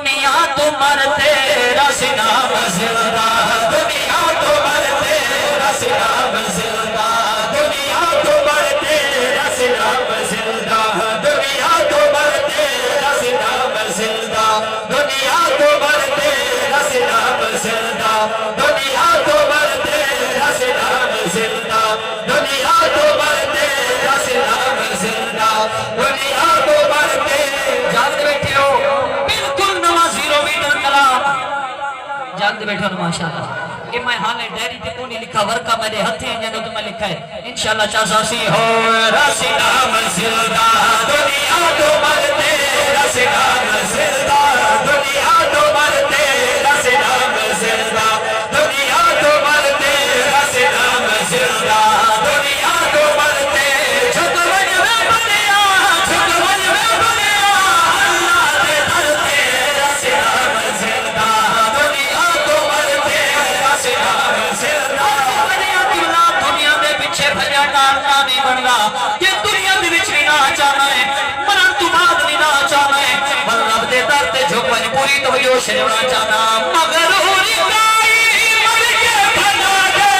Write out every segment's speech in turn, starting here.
دنیا تو مرتے رسنا زندہ دنیا تو مرتے رسنا زندہ دنیا تو مرتے رسنا زندہ دنیا تو مرتے رسنا زندہ دنیا تو مرتے رسنا زندہ دنیا تو مرتے رسنا زندہ دنیا تو مرتے رسنا زندہ دنیا تو مرتے جان بیٹھے ہو بالکل نوازی رو ویڈر کلام جانتے بیٹھو نا ماشاءاللہ کہ میں حالے ڈیری تے کونی لکھا ورکا میرے ہتھے ہیں جنہوں تو میں لکھا ہے انشاءاللہ چاہتا سی ہو رسنا زندہ دنیا تو مرتے رسنا زندہ دنیا تو مرتے رسنا زندہ دنیا تو مرتے رسنا زندہ دنیا تو مرتے چھت وج میں بنیا چھت وج میں بنیا اللہ دے دھرتے رسنا زندہ دنیا تو مرتے رسنا زندہ دنیا دنیا دے پیچھے بھجا کارنا نہیں بننا کہ دنیا دے وچ بھی نہ چاہنا ہے مرن تو بعد بھی نہ چاہنا ہے بل رب دے در تے جھوپن پوری تو ہی شریفنا چاہنا مغرور کائی مر کے بھلا دے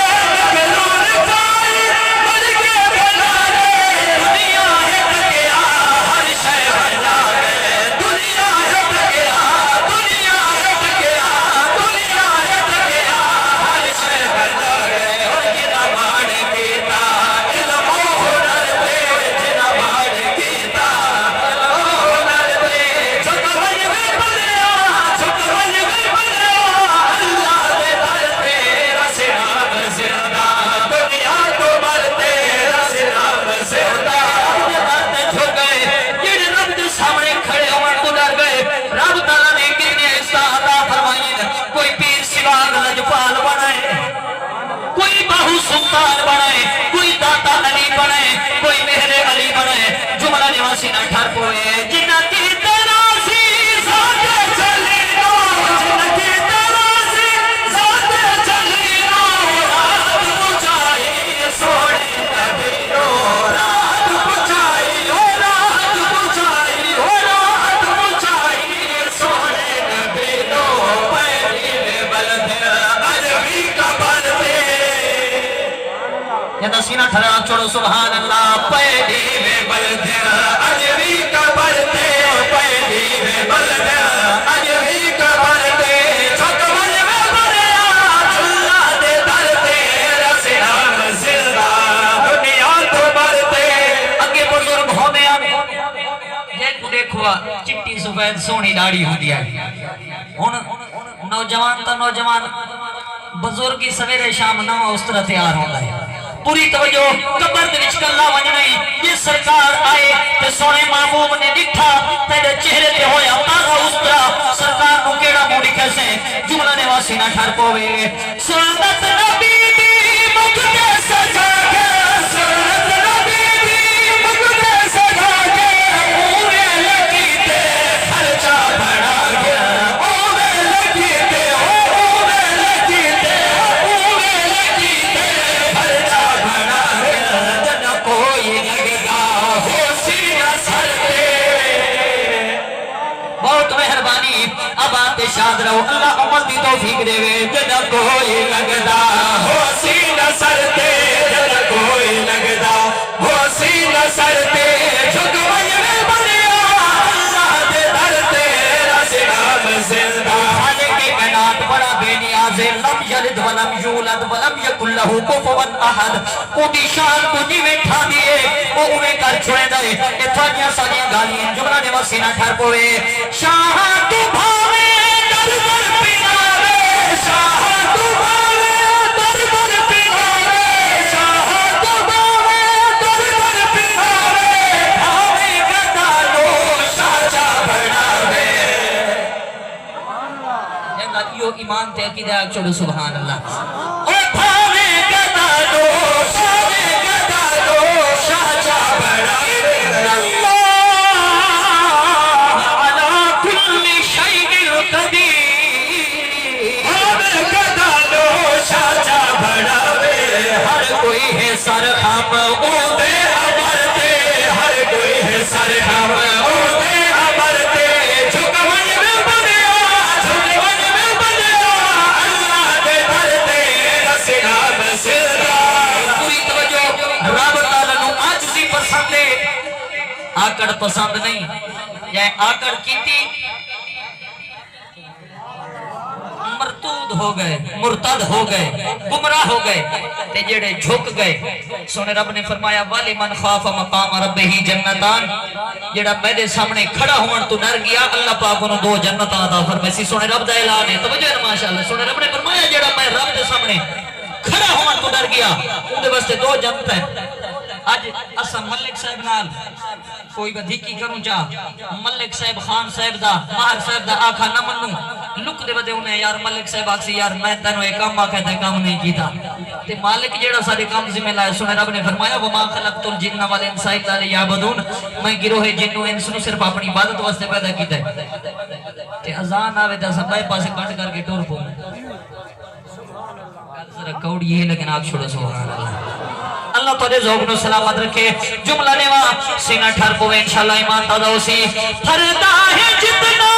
مغرور کائی مر کے بھلا دے دنیا ہے ٹکیا ہر شے بھلا دے دنیا ہے ٹکیا دنیا ہے ٹکیا دنیا ہے ٹکیا ہر شے بھلا دے اور جنا مان کیتا علم و ہنر دے جنا مان کیتا علم و ہنر دے چھت وج میں بنیا چھت وج میں بنیا اللہ دے در پہ رسنا زندہ دنیا تو مرتے رسنا زندہ دے جھک گئے جڑے رب دے سامنے کھڑے ہوئے تو ڈر گئے رب تعالیٰ نے کتنے عزت عطا فرمائی کوئی پیر سواگ لجپال بنائے کوئی باہو سلطان بنائے کوئی داتا علی بنائے کوئی مہر علی بنائے جملہ نواسی نہ ٹھر پوئے جنہ کی تراسی ذات چلی نو جنہ کی تراسی ذات چلی نو رات پچائی سوڑی نبی رو رات پچائی رات پچائی رات پچائی سوڑی نبی رو پیری بلد عجبی قبر دے یہ سینہ ٹھرا چھوڑو سبحان اللہ پیری بلد عجبی قبر دے پیری بلد عجبی قبر دے چھک بل میں بنیا اللہ دے در تے رسنا زندہ دنیا تو مرتے اگے بزرگ ہونے آنے دیکھو دیکھو چٹی سفید سونی داڑھی ہو دیا ہن نوجوان تا نوجوان بزرگی سویرے شام نو اس طرح تیار ہوتا ہے پوری توجہ قبر دے وچ کلا ونجنا یہ سرکار آئے تے سونے محبوب نے ڈٹھا تیرے چہرے تے ہویا تازہ اس طرح سرکار نو کیڑا منہ لکھے سے جملہ نواسی نہ ٹھر پوے سنت نبی دی مکھ تے سجا کے سنت نبی دی مکھ تے سجا کے اوے لگی تے خرچہ بڑا گیا اوے لگی تے اوے لگی تے اوے لگی تے خرچہ بڑا گیا جن کوئی لگدا ہو سینہ سر پہ بہت مہربانی اب آتے شاد رہو اللہ عمل دی توفیق دے وے جن کوئی لگدا ہو سینہ سر تے جن کوئی لگدا ہو سینہ سر تے جھک وج میں بنیا اللہ دے در تے رسنا زندہ خالق کائنات بڑا بے نیاز لم یلد ولم یولد ولم یکن لہ کفوا احد او دی شان کو جویں ٹھا دیے او اویں کر چھوڑے دے اتھاں ساریاں گالیاں جملہ نے وسینہ ٹھر پوے شاہ تو بھاوے در در پنارے شاہ تو بھاوے در در پنارے شاہ تو بھاوے در در پنارے بھاوے گدا لو شاچا بڑھاوے جنگا یہ ایمان تے عقیدہ چلو سبحان اللہ او بھاوے گدا لو بھاوے گدا لو شاچا بڑھاوے اللہ علی کل شیء قدیر بھاوے گدا لو شاچا بڑھاوے ہر کوئی ہے سر ہم او دے امر تے ہر کوئی ہے سر ہم او دے امر تے جھک وج میں بنیا پسند نہیں یہ آکڑ کیتی مرتود ہو گئے مرتد ہو گئے گمراہ ہو گئے تے جڑے جھک گئے سونے رب نے فرمایا والی من خاف مقام ربہ جنتان جڑا میرے سامنے کھڑا ہون تو ڈر گیا اللہ پاک انہوں دو جنتاں عطا فرمائے سونے رب دا اعلان ہے توجہ ہے ماشاءاللہ سونے رب نے فرمایا جڑا میں رب دے سامنے کھڑا ہون تو ڈر گیا ان دے واسطے دو جنت ہیں آج اسا ملک صاحب نال کوئی بدھیکی کروں چاہ ملک صاحب خان صاحب دا مہر صاحب دا آکھا نہ منوں لک دے بدے انہیں یار ملک صاحب آکسی یار میں تینوں ایک کام آکھا تھے کام نہیں کیتا تے مالک جیڑا سارے کام ذمہ لائے سنے رب نے فرمایا وَمَا خَلَقْتُ الْجِنَّ وَالْإِنسَ إِلَّا لِيَعْبُدُونَ میں گروہ جنوں انسانوں صرف اپنی عبادت واسطے پیدا کیتا ہے تے اذان آوے تے اسا بائے پاسے کٹ کر کے ٹور پو ذرا کوڑ یہ لیکن آگ چھوڑا سبحان اللہ اللہ تو دے ذوق نو سلامت رکھے جملہ نیوا سینہ ٹھر پوے انشاءاللہ ایمان تازہ ہو سی پھردا ہے جتنا